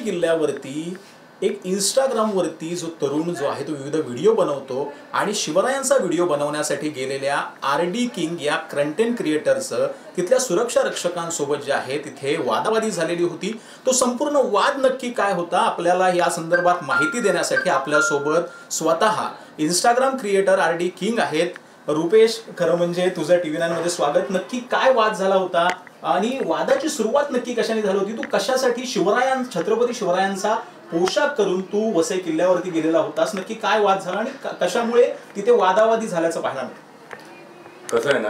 किल्ल्यावरती एक इंस्टाग्रामवरती जो तरुण जो आहे तो विविध व्हिडिओ बनवतो आणि शिवरायांचा व्हिडिओ बनवण्यासाठी गेलेल्या RD किंग या कंटेंट क्रिएटरचं तिथल्या सुरक्षा रक्षकांसोबत जे आहे तिथे वादावादी झालेली होती। तो संपूर्ण वाद नक्की काय होता आपल्याला या संदर्भात माहिती देण्यासाठी आपल्यासोबत स्वतः इंस्टाग्राम क्रिएटर RD किंग आहेत। रुपेश, खरं म्हणजे तुझं TV9 मध्ये स्वागत। नक्की काय वाद झाला होता आणि वादाची सुरुवात नक्की कशाने झाली होती? तू कशासाठी छत्रपती शिवरायांचा पोशाख करून तू वसई किल्ल्यावरती गेलेला होतास? नक्की काय वाद झाला आणि कशामुळे तिथे वादावादी झाल्याचं पाहायला मिळतं? कसं आहे ना,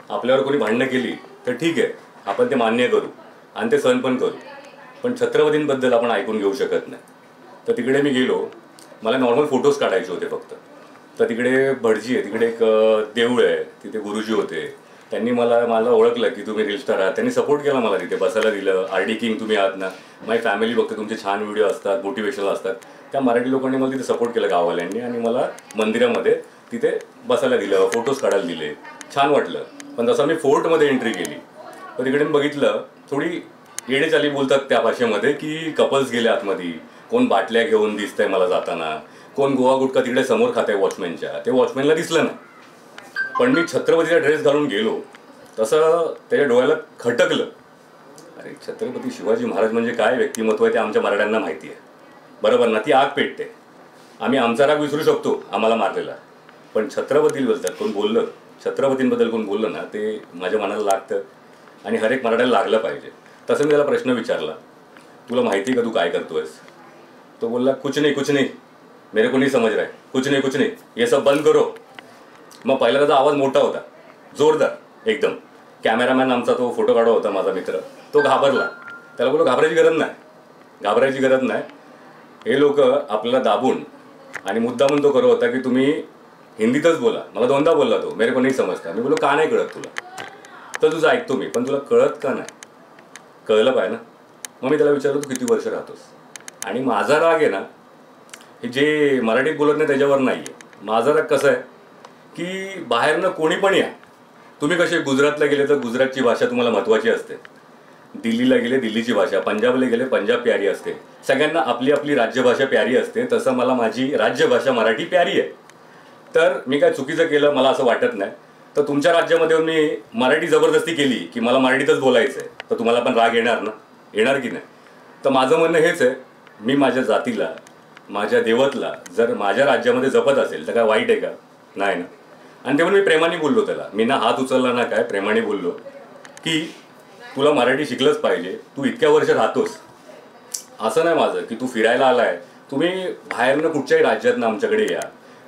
आपल्यावर कोणी भांडणं केली तर ठीक आहे, आपण ते मान्य करू आणि ते सहन पण करू, पण छत्रपतींबद्दल आपण ऐकून घेऊ शकत नाही। तर तिकडे मी गेलो, मला नॉर्मल फोटोज काढायचे होते फक्त। तर तिकडे भटजी आहे, तिकडे एक देऊळ आहे, तिथे गुरुजी होते, त्यांनी मला ओळखलं की तुम्ही रील स्टार आहात, त्यांनी सपोर्ट केला, मला तिथे बसायला दिलं। RD किंग तुम्ही आहात ना, माझी फॅमिली बघते, तुमचे छान व्हिडिओ असतात, मोटिवेशनल असतात। त्या मराठी लोकांनी मला तिथे सपोर्ट केलं, गाववाल्यांनी, आणि मला मंदिरामध्ये तिथे बसायला दिलं, फोटोज काढायला दिले, छान वाटलं। पण जसं मी फोर्टमध्ये एंट्री केली तर तिकडे बघितलं थोडी येडेचाली बोलतात त्या भाषेमध्ये की कपल्स गेले आतमध्ये, कोण बाटल्या घेऊन दिसतंय मला जाताना, कोण गोवा गुटखा तिकडे समोर खात आहे वॉचमॅनच्या, ते वॉचमॅनला दिसलं नाही। पण मी छत्रपतीचा ड्रेस घालून गेलो तसं त्याच्या डोळ्याला खटकलं, अरे छत्रपती शिवाजी महाराज म्हणजे काय व्यक्तिमत्व आहे ते आमच्या मराठ्यांना माहिती आहे, बरोबर ना? ती आग पेटते, आम्ही आमचा राग विसरू शकतो आम्हाला मारलेला, पण छत्रपतीबद्दल कोण बोललं, छत्रपतींबद्दल कोण बोललं ना, ते माझ्या मनाला लागतं आणि हर एक मराठ्याला लागलं पाहिजे। तसं मी त्याला प्रश्न विचारला, तुला माहिती आहे का तू काय करतोयस? तो बोलला कुछ नहीं मेरे को नहीं समझ रहा है, कुछ नहीं ये सब बंद करो। मग पहिला त्याचा आवाज मोठा होता, जोरदार एकदम। कॅमेरामॅन आमचा तो फोटो काढत होता माझा मित्र, तो घाबरला। त्याला बोललो घाबरायची गरज नाही, हे लोक आपल्याला दाबून आणि मुद्दामून तो करत होता की तुम्ही हिंदीतच बोला। मला दोनदा बोलला तो, मेरे को नहीं समजता। मी बोललो का नाही कळत तुला? तर तुझं ऐकतो मी, पण तुला कळत का नाही? कळलं पाहिजे ना। मग मी त्याला विचारलो तू किती वर्ष राहतोस? आणि माझा राग आहे ना, हे जे मराठीत बोलत नाही त्याच्यावर नाही आहे, माझा राग कसं आहे की बाहेरनं कोणी पण या, तुम्ही कसे गुजरातला गेले तर गुजरातची भाषा तुम्हाला महत्त्वाची असते, दिल्लीला गेले दिल्लीची भाषा, पंजाबला गेले पंजाब प्यारी असते, सगळ्यांना आपली आपली राज्यभाषा प्यारी असते, तसं मला माझी राज्यभाषा मराठी प्यारी आहे। तर मी काय चुकीचं केलं मला असं वाटत नाही। तर तुमच्या राज्यामध्ये मी मराठी जबरदस्ती केली की मला मराठीतच बोलायचं आहे, तर तुम्हाला पण राग येणार ना, येणार की नाही? तर माझं म्हणणं हेच आहे, मी माझ्या जातीला, माझ्या देवतला जर माझ्या राज्यामध्ये जपत असेल तर काय वाईट आहे का? नाही ना। आणि तेव्हा मी प्रेमाने बोललो त्याला, मी ना हात उचलला ना काय, प्रेमाने बोललो की तुला मराठी शिकलंच पाहिजे, तू इतक्या वर्ष राहतोस, असं नाही माझं की तू फिरायला आलाय, तुम्ही बाहेरनं कुठच्याही राज्यातनं आमच्याकडे या,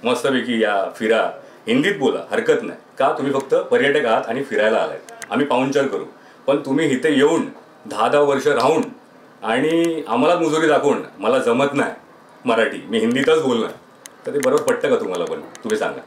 मस्तपैकी या, फिरा, हिंदीत बोला, हरकत नाही का? तुम्ही फक्त पर्यटक आहात आणि फिरायला आलाय, आम्ही पाहुणचार करू, पण तुम्ही इथे येऊन 10-10 वर्ष राहून आणि आम्हाला मुजुरी दाखवून मला जमत नाही मराठी, मी हिंदीतच बोलणार, तर ते बरोबर पटतं का तुम्हाला? पण तुम्ही सांगा।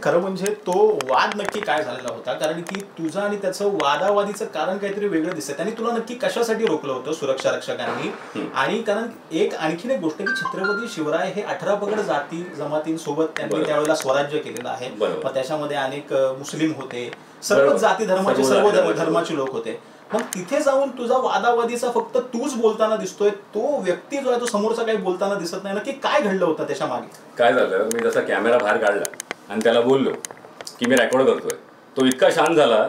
खरं म्हणजे तो वाद नक्की काय झालेला होता? कारण की तुझं आणि त्याचं वादावादीचं कारण काहीतरी वेगळं दिसतं। त्यांनी तुला नक्की कशासाठी रोखलं होतं सुरक्षा रक्षकांनी? आणि कारण आणखीन एक गोष्ट की छत्रपती शिवराय हे 18 पगड जाती जमातींसोबत त्यांनी त्यावेळेला स्वराज्य केलेलं आहे। मग त्याच्यामध्ये अनेक मुस्लिम होते, सर्व जाती धर्माचे, सर्व धर्माचे लोक होते। मग तिथे जाऊन तुझा वादावादीचा फक्त तूच बोलताना दिसतोय, तो व्यक्ती जो आहे तो समोरचा काही बोलताना दिसत नाही। नक्की काय घडलं होतं त्याच्या मागे? काय झालं, मी जसा कॅमेरा बाहेर काढला आणि त्याला बोललो की मी रेकॉर्ड करतोय, तो इतका शांत झाला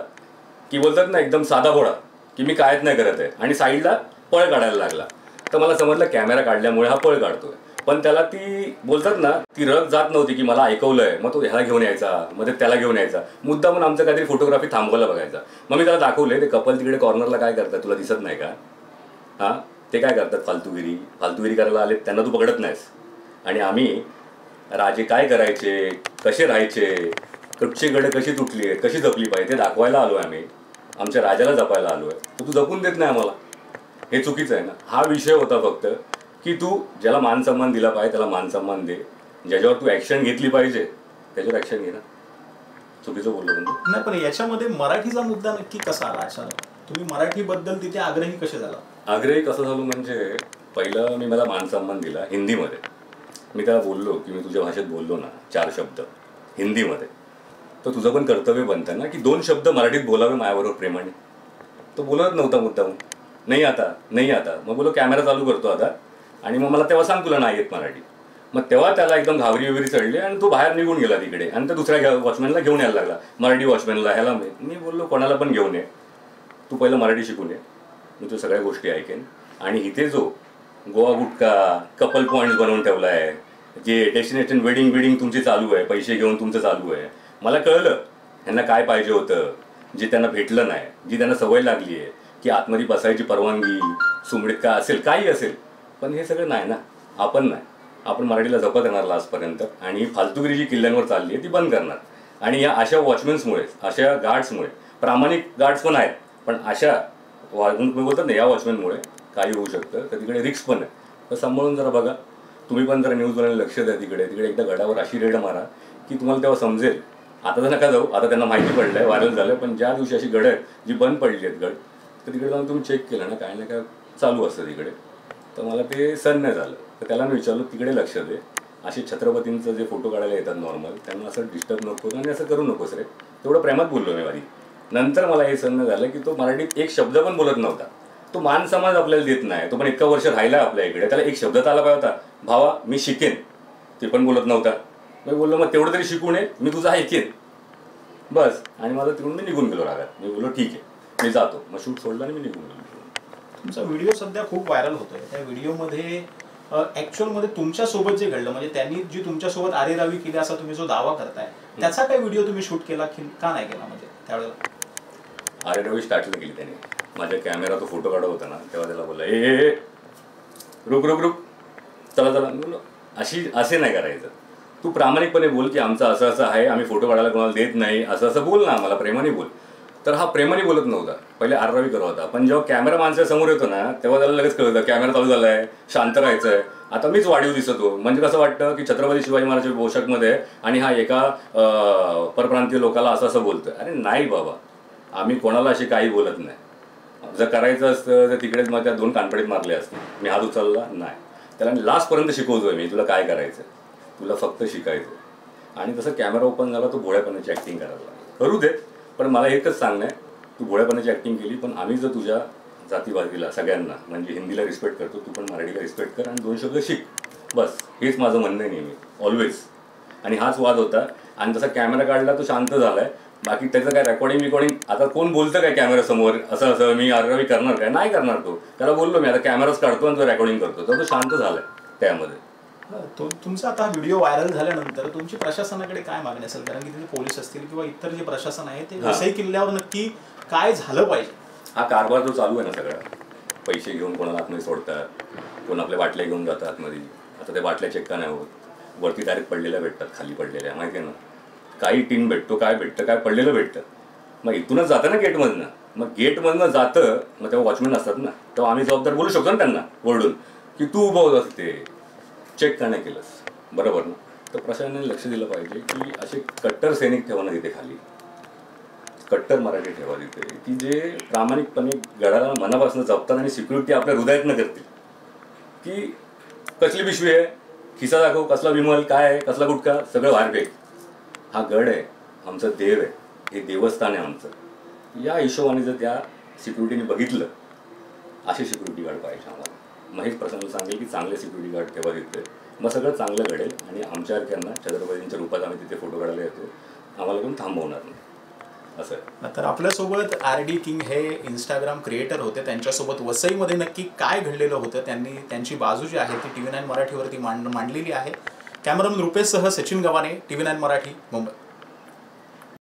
की बोलतात ना एकदम साधा भोळा की मी कायच नाही करत आहे, आणि साईडला पळ काढायला लागला। तर मला समजलं कॅमेरा काढल्यामुळे हा पळ काढतोय, पण त्याला ती बोलतात ना ती रग जात नव्हती की मला ऐकवलंय, मग तो ह्याला घेऊन यायचा, मग त्याला घेऊन यायचा, मुद्दा म्हणून आमचं काहीतरी फोटोग्राफी थांबवायला बघायचा। मग मी त्याला दाखवले ते कपल तिकडे कॉर्नरला काय करतात तुला दिसत नाही का? हां, ते काय करतात, फालतूगिरी करायला आले, त्यांना तू पकडत नाहीस। आणि आम्ही राजे काय करायचे, कसे राहायचे, कुठची गड कशी तुटली आहे, कशी जपली पाहिजे ते दाखवायला आलो आहे आम्ही, आमच्या राजाला जपायला आलो आहे, तर तू जपून देत नाही आम्हाला, हे चुकीचं आहे ना। हा विषय होता फक्त की तू ज्याला मान सन्मान दिला पाहिजे त्याला मान सन्मान दे, ज्याच्यावर तू ॲक्शन घेतली पाहिजे त्याच्यावर ॲक्शन घे ना। चुकीचं बोललो म्हणजे नाही, पण याच्यामध्ये मराठीचा मुद्दा नक्की कसा आला? अचानक तुम्ही मराठीबद्दल तिथे आग्रही कसे झाला? आग्रही कसं झालो म्हणजे पहिलं मला मान सन्मान दिला हिंदीमध्ये, मी त्याला बोललो की मी तुझ्या भाषेत बोललो ना 4 शब्द हिंदीमध्ये, तर तुझं पण कर्तव्य बनतं ना की 2 शब्द मराठीत बोलावे माझ्याबरोबर प्रेमाने। तो बोलत नव्हता मुद्दाम, नाही आता नाही आता. मग बोलो कॅमेरा चालू करतो आता, आणि मग मला तेव्हा सांग तुला नाही येत मराठी. मग तेव्हा त्याला एकदम घाबरी वगैरे चढली आणि तो बाहेर निघून गेला तिकडे, आणि तो दुसऱ्या वॉचमॅनला घेऊन यायला लागला, मराठी वॉचमॅनला. ह्याला मी बोललो कोणाला पण घेऊन ये, तू पहिलं मराठी शिकून ये, मी तू सगळ्या गोष्टी ऐकेन. आणि इथे जो गोवा गुटखा कपल पॉईंट्स बनवून ठेवला आहे, जे डेस्टिनेशन वेडिंग तुमची चालू आहे, पैसे घेऊन तुमचं चालू आहे. मला कळलं ह्यांना काय पाहिजे होतं, जे त्यांना भेटलं नाही, जी त्यांना सवय लागली आहे की आतमध्ये बसायची परवानगी, सुमडीत काय असेल काही असेल. पण हे सगळं नाही ना, आपण नाही, आपण मराठीला जपत राहणार लास्टपर्यंत. आणि ही फालतुगिरी जी किल्ल्यांवर चालली आहे ती बंद करणार. आणि या अशा वॉचमन्समुळे, अशा गार्ड्समुळे, प्रामाणिक गार्ड्स पण आहेत, पण अशा बोलतात ना या वॉचमॅनमुळे काही होऊ शकतं. तर तिकडे रिक्स पण आहे. तर सांभाळून जरा बघा. तुम्ही पण जरा न्यूजवाल्याला लक्ष द्या तिकडे. एकदा गडावर अशी रेड मारा की तुम्हाला तेव्हा समजेल. आता तर नका जाऊ, आता त्यांना माहिती पडलं आहे, व्हायरल झालं. पण ज्या दिवशी अशी गड आहेत जी बंद पडली आहेत गड, तर तिकडे जाऊन तुम्ही चेक केलं ना काय ना काय चालू असतं तिकडे. तर मला ते सण नाही झालं. तर त्याला मी विचारलं तिकडे लक्ष दे. असे छत्रपतींचं जे फोटो काढायला येतात नॉर्मल, त्यांना असं डिस्टर्ब नको आणि असं करू नकोस रे. तेवढं प्रेमात बोललो मी वारी. नंतर मला हे सण झालं की तो मराठीत एक शब्द पण बोलत नव्हता. तो मान समाज आपल्याला देत नाही. तो पण इतकं वर्ष राहिला आपल्या इकडे, त्याला एक शब्द आला पाहिजे होता, भावा मी शिकेन. ते पण बोलत नव्हता. मी बोललो मग तेवढं तरी शिकू नये, मी तुझं ऐकेन बस. आणि माझं तिकडून मी निघून गेलो रागात. मी बोललो ठीक आहे मी जातो. मग शूट सोडला आणि मी निघून गेलो. तुमचा व्हिडिओ सध्या खूप व्हायरल होतोय. त्या व्हिडिओमध्ये ॲक्च्युअलमध्ये तुमच्यासोबत जे घडलं, म्हणजे त्यांनी जी तुमच्यासोबत आरेरावी केली असा तुम्ही जो दावा करताय, त्याचा काही व्हिडिओ तुम्ही शूट केला की का नाही केला? म्हणजे त्यावेळेला आरेरावी स्टार्टला केली त्याने. माझ्या कॅमेरा तो फोटो काढत होता ना, तेव्हा त्याला बोलला ए रुक रुक रुक चला चला. बोललो असे नाही करायचं. तू प्रामाणिकपणे बोल की आमचं असं असं आहे, आम्ही फोटो काढायला कोणाला देत नाही, असं असं बोल ना आम्हाला, प्रेमाने बोल. तर हा प्रेमाने बोलत नव्हता. पहिले आररावी करत होता. पण जेव्हा कॅमेरा माणसासमोर येतो ना, तेव्हा त्याला लगेच कळतं कॅमेरा चालू झाला आहे, शांत राहायचं आहे. आता मीच वाढीव दिसतो. म्हणजे कसं वाटतं की छत्रपती शिवाजी महाराजांच्या पोशाखमध्ये आणि हा एका परप्रांतीय लोकाला असं असं बोलतं. अरे नाही बाबा, आम्ही कोणाला असे काही बोलत नाही. जर करायचं असतं तर तिकडेच मग त्या 2 कानपडीत मारले असते. मी हात उचलला नाही. त्याला लास्टपर्यंत शिकवतोय मी, तुला काय करायचं, तुला फक्त शिकायचं. आणि तसं कॅमेरा ओपन झाला तो भोळ्यापणाची ॲक्टिंग करायला लागला. करू दे, पण मला एकच सांगणं आहे, तू भोळ्यापणाची ॲक्टिंग केली, पण आम्ही जर तुझ्या जातीवादीला सगळ्यांना म्हणजे हिंदीला रिस्पेक्ट करतो, तू पण मराठीला रिस्पेक्ट कर आणि 2 शब्द शिक बस. हेच माझं म्हणणं आहे नेहमी, ऑलवेज. आणि हाच वाद होता. आणि तसा कॅमेरा काढला तो शांत झाला आहे. बाकी त्याचं काय रेकॉर्डिंग आता कोण बोलतं काय कॅमेरासमोर असं असं मी आररावी करणार काय? नाही करणार तो. त्याला बोललो मी आता कॅमेराच काढतो आणि तो रेकॉर्डिंग करतो. तर तो शांत झाला आहे त्यामध्ये. तुमचा आता व्हिडिओ व्हायरल झाल्यानंतर तुमची प्रशासनाकडे काय मागणी असेल? कारण की तिथे पोलीस असतील किंवा इतर जे प्रशासन आहे ते वसई किल्ल्यावर नक्की काय झालं पाहिजे? हा कारभार जो चालू आहे ना सगळा, पैसे घेऊन कोणाला आतमध्ये सोडतात, कोण आपल्या बाटल्या घेऊन जातात आतमध्ये. आता त्या बाटल्या चेक का नाही होत? वरती डायरेक्ट पडलेल्या भेटतात, खाली पडलेल्या, माहिती आहे ना. काही टीन भेटतो, काय भेटतं, काय पडलेलं भेटतं. मग इथूनच जातं ना गेटमधनं. मग गेटमधनं जातं, मग तेव्हा वॉचमॅन असतात ना, तेव्हा आम्ही जबाबदार बोलू शकतो ना त्यांना ओरडून की तू उभं होत असते, चेक का नाही केलंस, बरोबर ना. तर प्रशासनाने लक्ष दिलं पाहिजे की असे कट्टर सैनिक ठेवा ना तिथे खाली, कट्टर मराठी ठेवा तिथे, की जे प्रामाणिकपणे गडाला मनापासून जपतात आणि सिक्युरिटी आपल्या हृदयातनं करतील. की कसली पिशवी आहे, खिसा दाखव, कसला विमल, काय आहे, कसला गुटखा, सगळं बाहेर फेक. हा गड आहे, आमचं देव आहे, हे देवस्थान आहे आमचं. या हिशोबाने जर त्या सिक्युरिटीने बघितलं, असे सिक्युरिटी गार्ड पाहिजे आम्हाला. महेश प्रसन्न सांगेल की चांगले सिक्युरिटी गार्ड ठेवा तिथे, मग सगळं चांगलं घडेल. आणि आमच्यासारख्यांना छत्रपतींच्या रूपात आम्ही तिथे फोटो काढायला येतो, आम्हाला कोण थांबवणार नाही असं आहे. तर आपल्यासोबत RD किंग हे इंस्टाग्राम क्रिएटर होते. त्यांच्यासोबत वसईमध्ये नक्की काय घडलेलं होतं, त्यांनी त्यांची बाजू जी आहे ती TV9 मराठीवरती मांडलेली आहे. कॅमेरामन रुपेशसह सचिन गव्हाणे, TV9 मराठी, मुंबई.